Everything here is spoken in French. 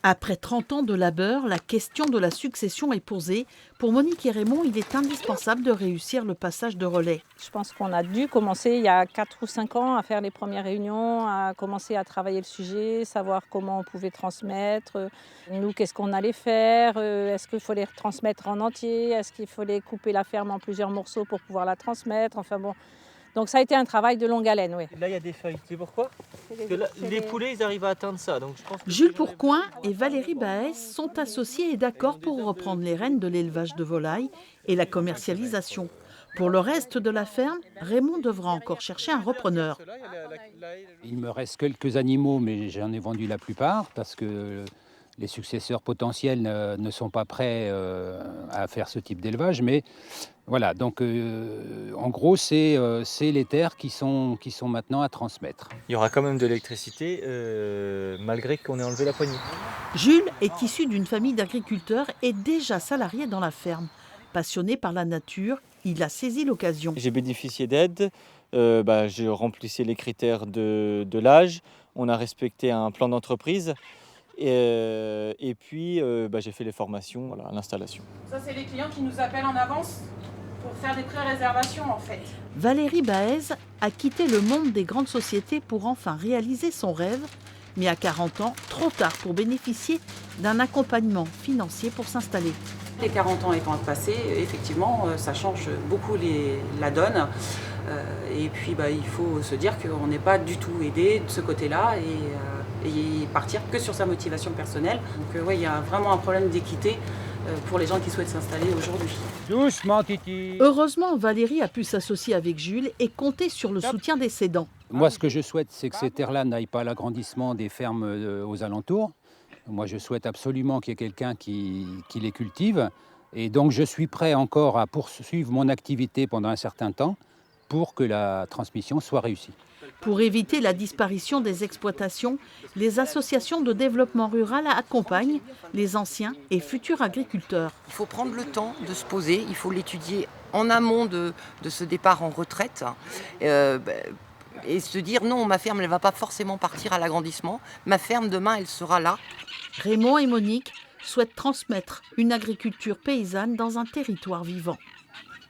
Après 30 ans de labeur, la question de la succession est posée. Pour Monique et Raymond, il est indispensable de réussir le passage de relais. Je pense qu'on a dû commencer il y a 4 ou 5 ans à faire les premières réunions, à commencer à travailler le sujet, savoir comment on pouvait transmettre, nous qu'est-ce qu'on allait faire, est-ce qu'il fallait retransmettre en entier, est-ce qu'il fallait couper la ferme en plusieurs morceaux pour pouvoir la transmettre, enfin bon. Donc ça a été un travail de longue haleine, oui. Là, il y a des feuilles. Tu sais pourquoi? Parce que là, les poulets, ils arrivent à atteindre ça. Donc je pense que Jules Pourcoing et Valérie Baès sont associés et d'accord pour reprendre les rênes de l'élevage de volailles et la commercialisation. Pour le reste de la ferme, Raymond devra encore chercher un repreneur. Il me reste quelques animaux, mais j'en ai vendu la plupart parce que les successeurs potentiels ne sont pas prêts à faire ce type d'élevage. Mais voilà, donc en gros, c'est les terres qui sont maintenant à transmettre. il y aura quand même de l'électricité malgré qu'on ait enlevé la poignée. Jules est issu d'une famille d'agriculteurs et déjà salarié dans la ferme. Passionné par la nature, il a saisi l'occasion. J'ai bénéficié d'aide. Je remplissais les critères de l'âge. On a respecté un plan d'entreprise. Et puis, j'ai fait les formations à l'installation. Ça, c'est les clients qui nous appellent en avance pour faire des pré-réservations, en fait. Valérie Baez a quitté le monde des grandes sociétés pour enfin réaliser son rêve, mais à 40 ans, trop tard pour bénéficier d'un accompagnement financier pour s'installer. Les 40 ans étant passés, effectivement, ça change beaucoup la donne. Et puis, il faut se dire qu'on n'est pas du tout aidé de ce côté-là et partir que sur sa motivation personnelle. Donc, il y a vraiment un problème d'équité pour les gens qui souhaitent s'installer aujourd'hui. Doucement, Titi. Heureusement, Valérie a pu s'associer avec Jules et compter sur le soutien des cédants. Moi, ce que je souhaite, c'est que ces terres-là n'aillent pas à l'agrandissement des fermes aux alentours. Moi, je souhaite absolument qu'il y ait quelqu'un qui les cultive. Et donc, je suis prêt encore à poursuivre mon activité pendant un certain temps pour que la transmission soit réussie. Pour éviter la disparition des exploitations, les associations de développement rural accompagnent les anciens et futurs agriculteurs. Il faut prendre le temps de se poser, il faut l'étudier en amont de ce départ en retraite. Et se dire non, ma ferme ne va pas forcément partir à l'agrandissement. Ma ferme demain, elle sera là. Raymond et Monique souhaitent transmettre une agriculture paysanne dans un territoire vivant.